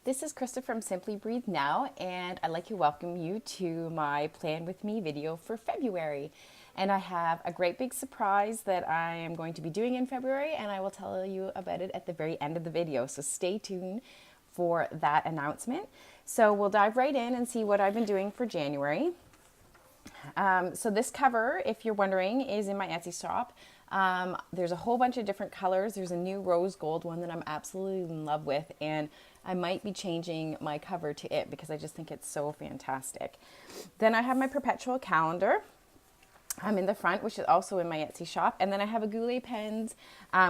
This is Krista from Simply Breathe Now, and I'd like to welcome you to my Plan With Me video for February. And I have a great big surprise that I am going to be doing in February, and I will tell you about it at the very end of the video. So stay tuned for that announcement. So we'll dive right in and see what I've been doing for January. So this cover, if you're wondering, is in my Etsy shop. There's a whole bunch of different colors. There's a new rose gold one that I'm absolutely in love with, and I might be changing my cover to it because I just think it's so fantastic. Then I have my perpetual calendar. I'm in the front, which is also in my Etsy shop. And then I have a Goulet Pens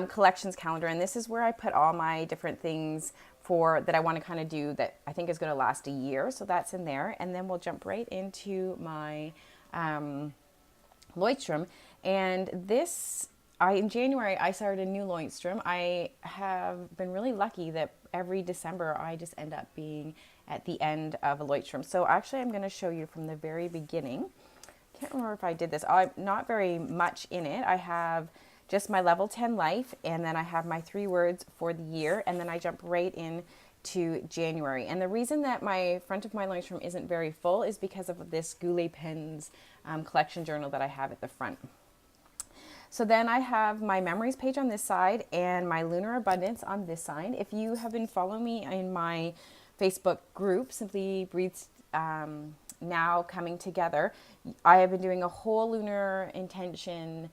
collections calendar. And this is where I put all my different things for that I want to kind of do that I think is going to last a year. So that's in there. And then we'll jump right into my Lloydstrom. And this, in January, I started a new Lloydstrom. I have been really lucky that every December I just end up being at the end of a Lloydstrom. So actually I'm going to show you from the very beginning. Can't remember if I did this. I'm not very much in it. I have just my level 10 life, and then I have my 3 words for the year, and then I jump right in to January. And the reason that my front of my Lloydstrom isn't very full is because of this Goulet Pens collection journal that I have at the front. So then I have my memories page on this side and my Lunar Abundance on this side. If you have been following me in my Facebook group, Simply Breathe Now Coming Together, I have been doing a whole lunar intention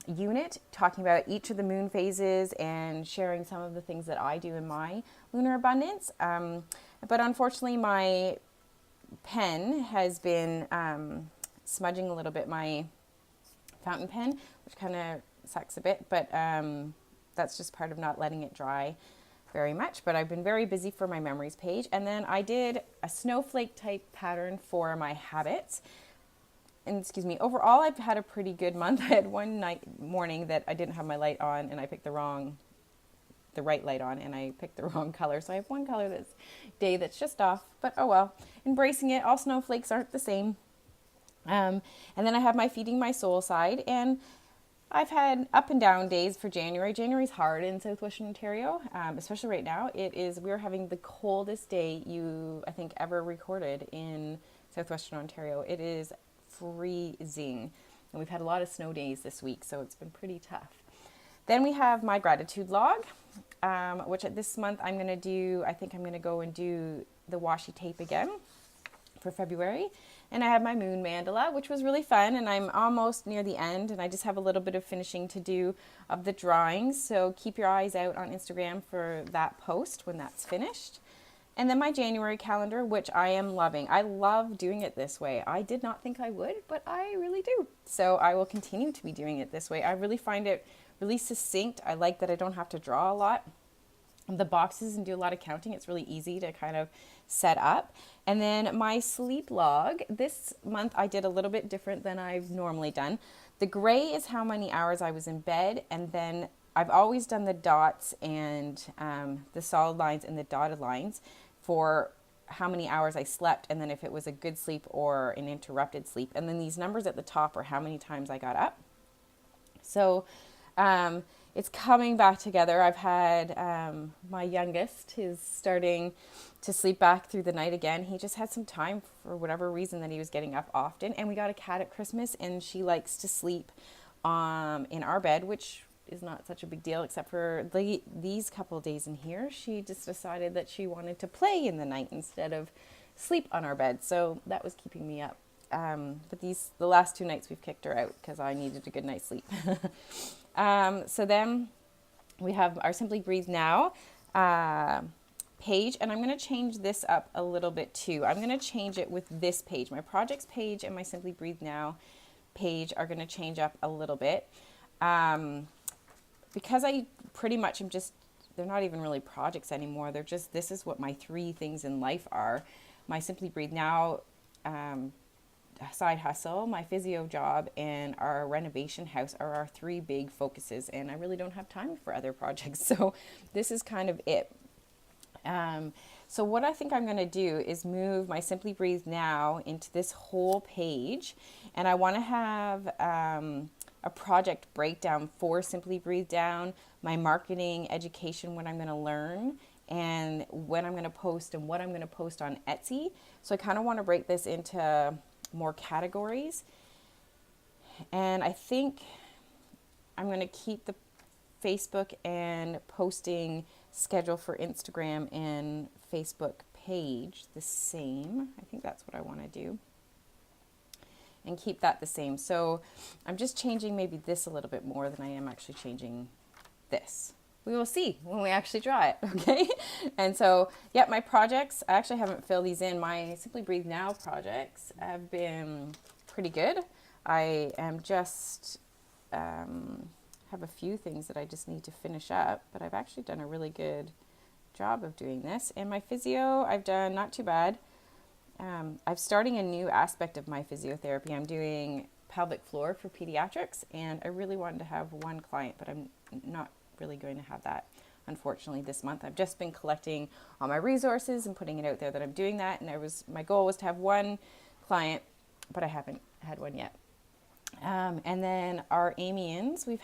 unit talking about each of the moon phases and sharing some of the things that I do in my lunar abundance. But unfortunately, my pen has been smudging a little bit, my fountain pen, which kind of sucks a bit, but that's just part of not letting it dry very much. But I've been very busy for my memories page. And then I did a snowflake type pattern for my habits. And excuse me, overall I've had a pretty good month. I had one morning that I didn't have my light on, and I picked the right light on, and I picked the wrong color. So I have one color this day that's just off, but oh well. Embracing it. All snowflakes aren't the same. And then I have my Feeding My Soul side, and I've had up and down days for January. January's hard in Southwestern Ontario, especially right now. We're having the coldest day I think ever recorded in Southwestern Ontario. It is freezing, and we've had a lot of snow days this week, so it's been pretty tough. Then we have my gratitude log, which this month I think I'm going to go and do the washi tape again for February. And I have my moon mandala, which was really fun, and I'm almost near the end, and I just have a little bit of finishing to do of the drawings. So keep your eyes out on Instagram for that post when that's finished. And then my January calendar, which I am loving. I love doing it this way. I did not think I would, but I really do. So I will continue to be doing it this way. I really find it really succinct. I like that I don't have to draw a lot the boxes and do a lot of counting. It's really easy to kind of set up. And then my sleep log, this month I did a little bit different than I've normally done. The gray is how many hours I was in bed, and then I've always done the dots and the solid lines and the dotted lines for how many hours I slept, and then if it was a good sleep or an interrupted sleep. And then these numbers at the top are how many times I got up. So it's coming back together. I've had my youngest is starting to sleep back through the night again. He just had some time for whatever reason that he was getting up often. And we got a cat at Christmas, and she likes to sleep in our bed, which is not such a big deal, except for these couple of days in here. She just decided that she wanted to play in the night instead of sleep on our bed. So that was keeping me up. But the last 2 nights we've kicked her out because I needed a good night's sleep. So then we have our Simply Breathe Now page, and I'm going to change this up a little bit too. I'm going to change it with this page. My projects page and my Simply Breathe Now page are going to change up a little bit because I pretty much am they're not even really projects anymore. They're just, this is what my 3 things in life are. My Simply Breathe Now side hustle, my physio job, and our renovation house are our 3 big focuses, and I really don't have time for other projects, so this is kind of it. So what I think I'm going to do is move my Simply Breathe Now into this whole page, and I want to have a project breakdown for Simply Breathe Down, my marketing, education, what I'm going to learn, and when I'm going to post and what I'm going to post on Etsy. So I kind of want to break this into more categories. And I think I'm going to keep the Facebook and posting schedule for Instagram and Facebook page the same. I think that's what I want to do. And keep that the same. So I'm just changing maybe this a little bit more than I am actually changing this. We will see when we actually draw it, okay? And so, yeah, my projects, I actually haven't filled these in. My Simply Breathe Now projects have been pretty good. I am just, have a few things that I just need to finish up, but I've actually done a really good job of doing this. And my physio, I've done not too bad. I'm starting a new aspect of my physiotherapy. I'm doing pelvic floor for pediatrics, and I really wanted to have one client, but I'm not really going to have that, unfortunately, this month. I've just been collecting all my resources and putting it out there that I'm doing that, and my goal was to have one client, but I haven't had one yet. And then our Amiens, we've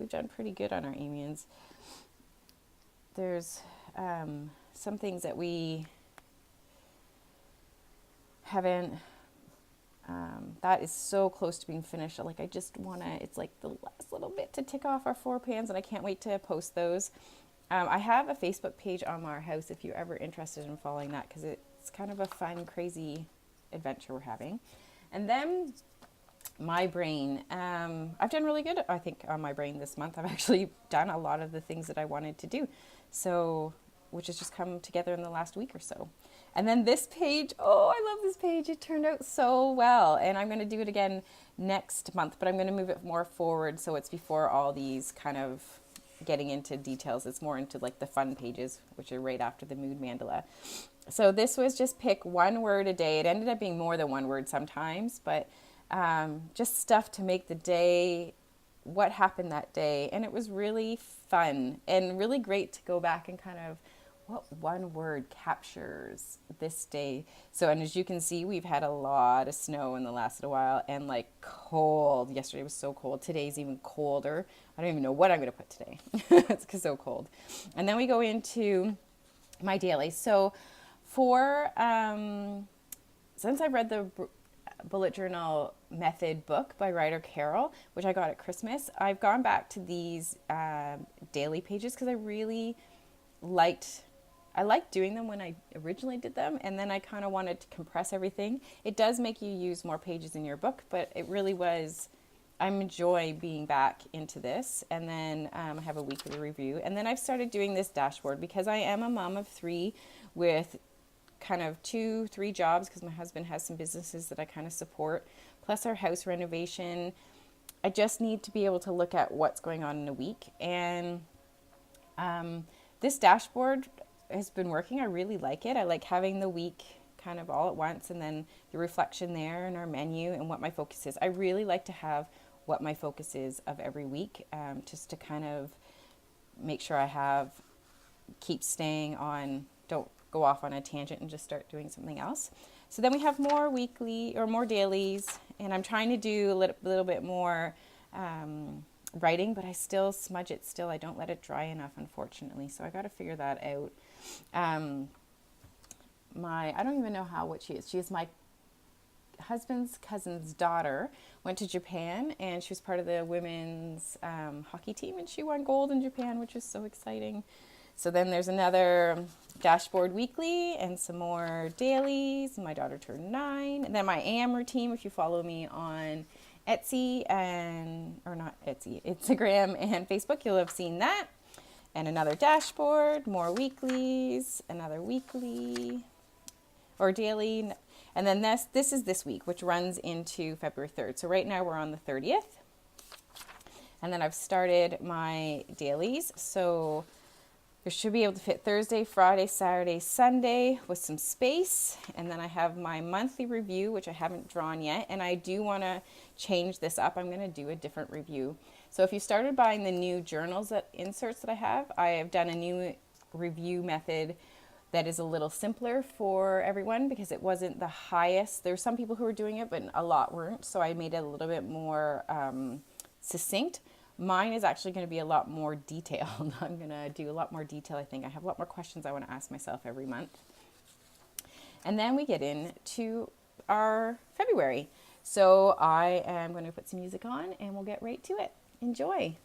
done pretty good on our Amiens. There's some things that we haven't, that is so close to being finished. Like I just want to, it's like the last little bit to tick off our 4 pans, and I can't wait to post those. I have a Facebook page on our house if you're ever interested in following that, because it's kind of a fun, crazy adventure we're having. And then my brain, I've done really good, I think, on my brain this month. I've actually done a lot of the things that I wanted to do. So, which has just come together in the last week or so. And then this page, oh, I love this page. It turned out so well. And I'm going to do it again next month, but I'm going to move it more forward so it's before all these kind of getting into details. It's more into like the fun pages, which are right after the mood mandala. So this was just pick one word a day. It ended up being more than one word sometimes, but just stuff to make the day, what happened that day. And it was really fun and really great to go back and kind of, what one word captures this day. So, and as you can see, we've had a lot of snow in the last little while, and like cold. Yesterday was so cold. Today's even colder. I don't even know what I'm going to put today. It's so cold. And then we go into my dailies. So for, since I read the bullet journal method book by Ryder Carroll, which I got at Christmas, I've gone back to these daily pages because I really liked doing them when I originally did them, and then I kind of wanted to compress everything. It does make you use more pages in your book, but it really was, I enjoy being back into this. And then I have a weekly review, and then I've started doing this dashboard because I am a mom of 3 with kind of 2-3 jobs, because my husband has some businesses that I kind of support, plus our house renovation. I just need to be able to look at what's going on in a week, and this dashboard has been working. I really like it. I like having the week kind of all at once, and then the reflection there and our menu and what my focus is. I really like to have what my focus is of every week, just to kind of make sure keep staying on, don't go off on a tangent and just start doing something else. So then we have more weekly or more dailies, and I'm trying to do a little bit more writing, but I still smudge it still. I don't let it dry enough, unfortunately. So I got to figure that out. I don't even know what she is. She is my husband's cousin's daughter, went to Japan, and she was part of the women's hockey team, and she won gold in Japan, which is so exciting. So then there's another dashboard weekly and some more dailies. My daughter turned 9. And then my AM routine, if you follow me on Etsy Instagram and Facebook, you'll have seen that. And another dashboard, more weeklies, another weekly or daily. And then this is this week, which runs into February 3rd. So right now we're on the 30th. And then I've started my dailies. So I should be able to fit Thursday, Friday, Saturday, Sunday with some space. And then I have my monthly review, which I haven't drawn yet. And I do want to change this up. I'm going to do a different review. So if you started buying the new journals inserts that I have done a new review method that is a little simpler for everyone, because it wasn't the highest. There were some people who were doing it, but a lot weren't. So I made it a little bit more succinct. Mine is actually going to be a lot more detailed. I'm going to do a lot more detail, I think. I have a lot more questions I want to ask myself every month. And then we get into our February. So I am going to put some music on and we'll get right to it. Enjoy.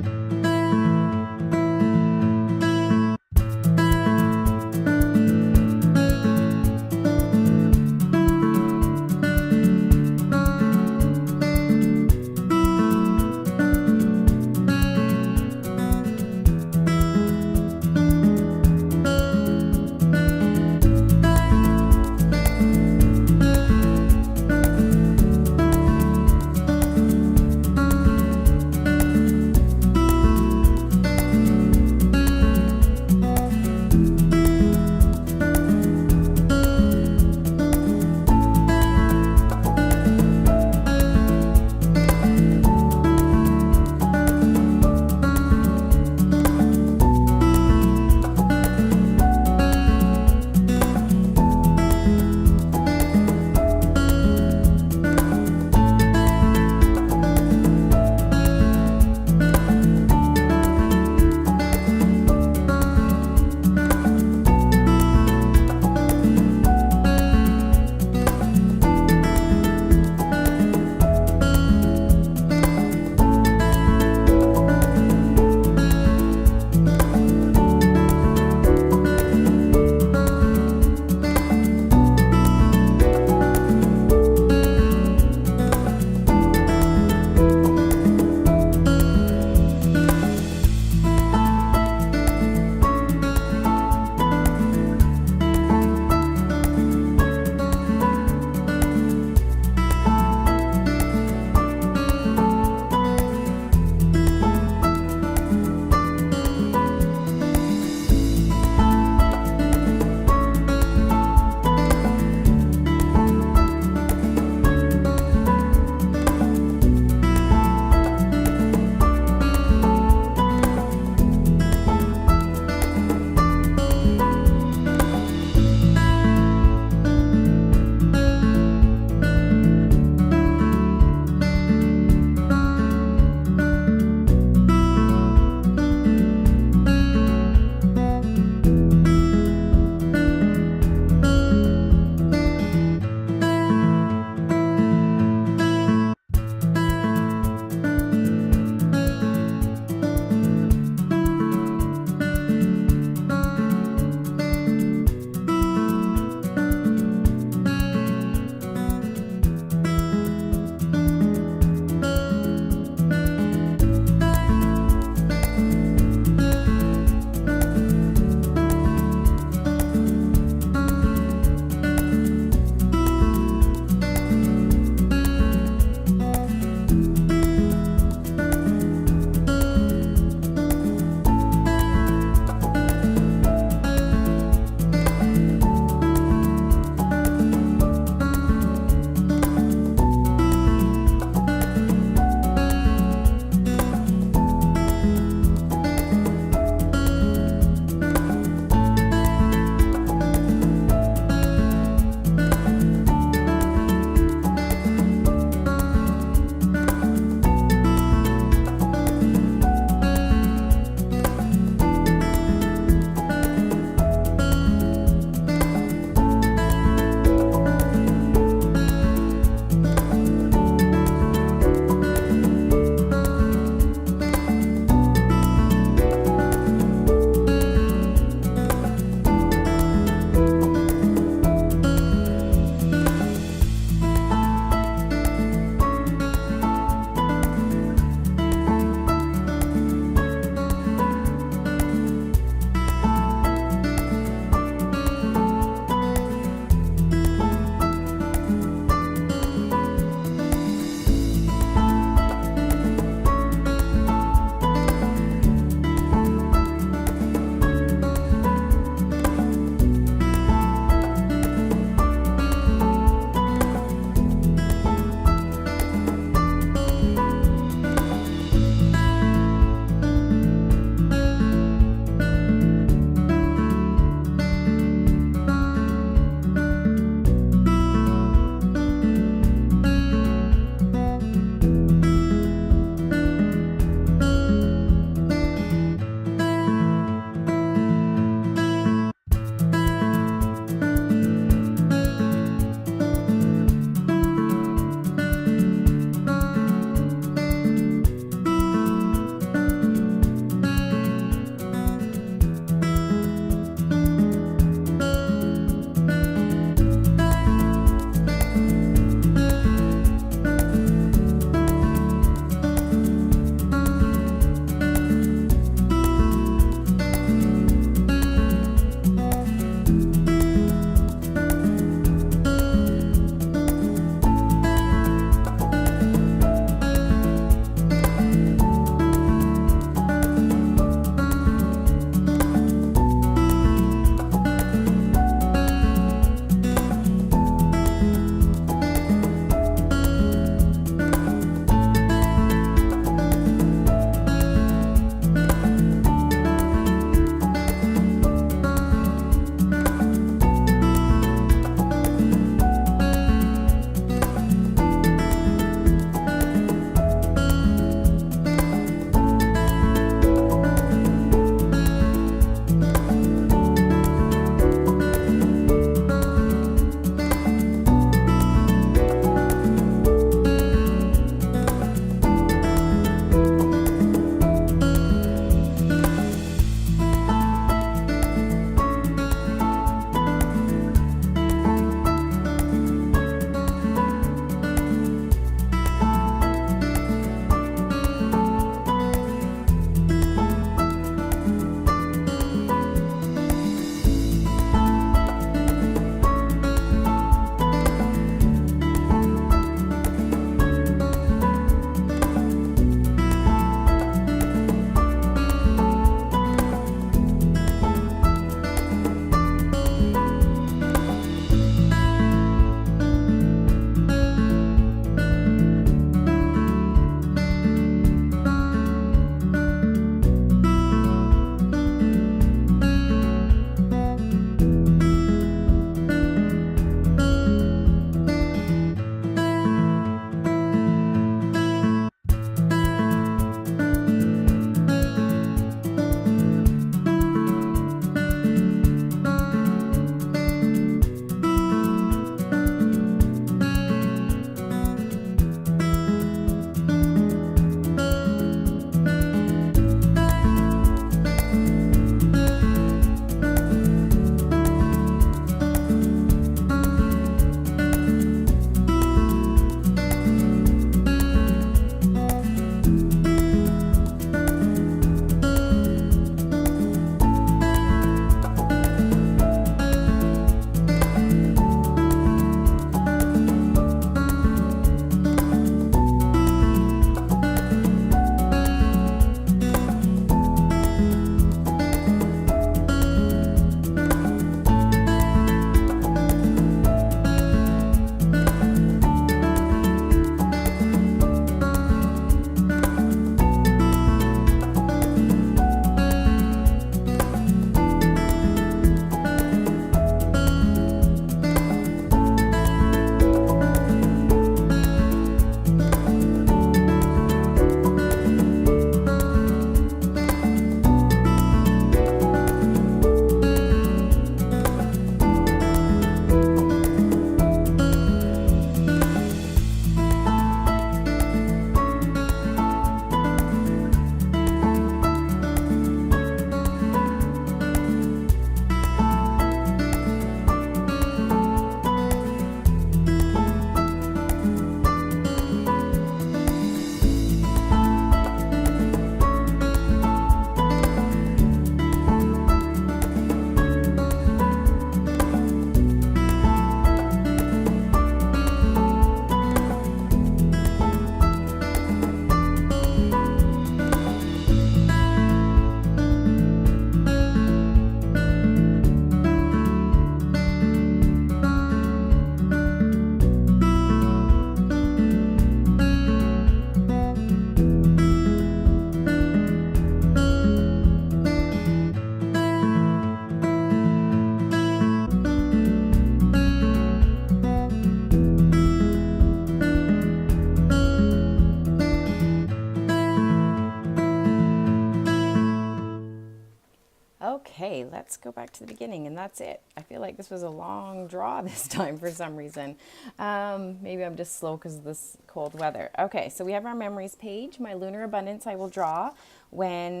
Okay, let's go back to the beginning, and that's it. I feel like this was a long draw this time for some reason. Maybe I'm just slow because of this cold weather. Okay, so we have our memories page. My lunar abundance I will draw when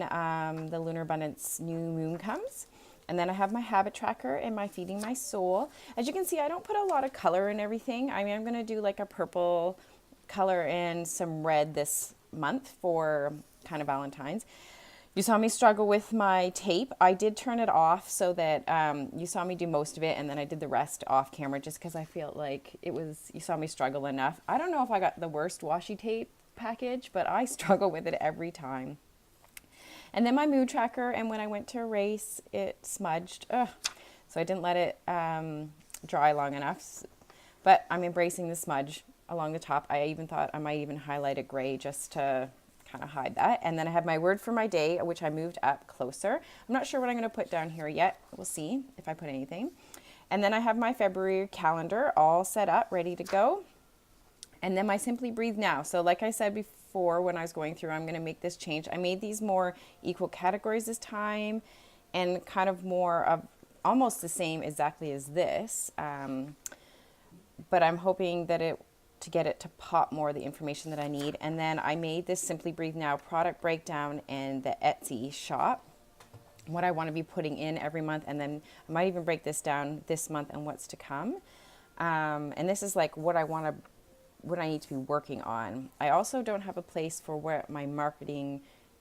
the lunar abundance new moon comes. And then I have my habit tracker and my feeding my soul. As you can see, I don't put a lot of color in everything. I mean, I'm going to do like a purple color and some red this month for kind of Valentine's. You saw me struggle with my tape. I did turn it off so that you saw me do most of it, and then I did the rest off camera just because I feel like you saw me struggle enough. I don't know if I got the worst washi tape package, but I struggle with it every time. And then my mood tracker, and when I went to erase, it smudged. Ugh. So I didn't let it dry long enough. But I'm embracing the smudge along the top. I even thought I might even highlight it gray just to kind of hide that. And then I have my word for my day, which I moved up closer. I'm not sure what I'm going to put down here yet. We'll see if I put anything. And then I have my February calendar all set up, ready to go. And then my Simply Breathe Now. So like I said before when I was going through, I'm going to make this change. I made these more equal categories this time and kind of more of almost the same exactly as this. But I'm hoping that to get it to pop more of the information that I need. And then I made this Simply Breathe Now product breakdown and the Etsy shop, what I want to be putting in every month. And then I might even break this down this month and what's to come. And this is like what I need to be working on. I also don't have a place for where my marketing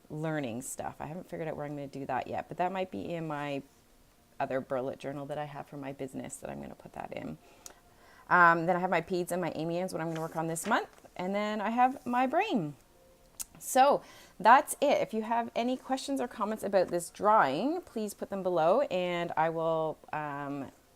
learning stuff. I haven't figured out where I'm going to do that yet, but that might be in my other bullet journal that I have for my business that I'm going to put that in. Then I have my peds and my amians, what I'm going to work on this month. And then I have my brain. So that's it. If you have any questions or comments about this drawing, please put them below and I will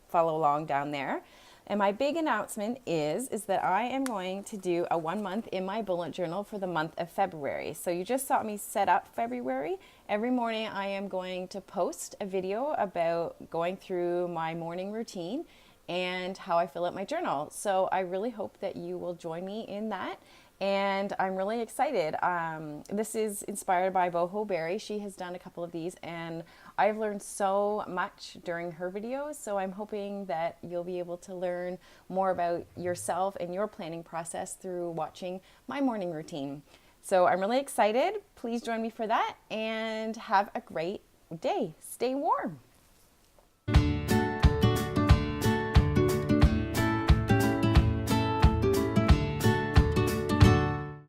follow along down there. And my big announcement is that I am going to do a 1 month in my bullet journal for the month of February. So you just saw me set up February. Every morning I am going to post a video about going through my morning routine and how I fill up my journal. So I really hope that you will join me in that. And I'm really excited. This is inspired by Boho Berry. She has done a couple of these and I've learned so much during her videos. So I'm hoping that you'll be able to learn more about yourself and your planning process through watching my morning routine. So I'm really excited. Please join me for that and have a great day. Stay warm.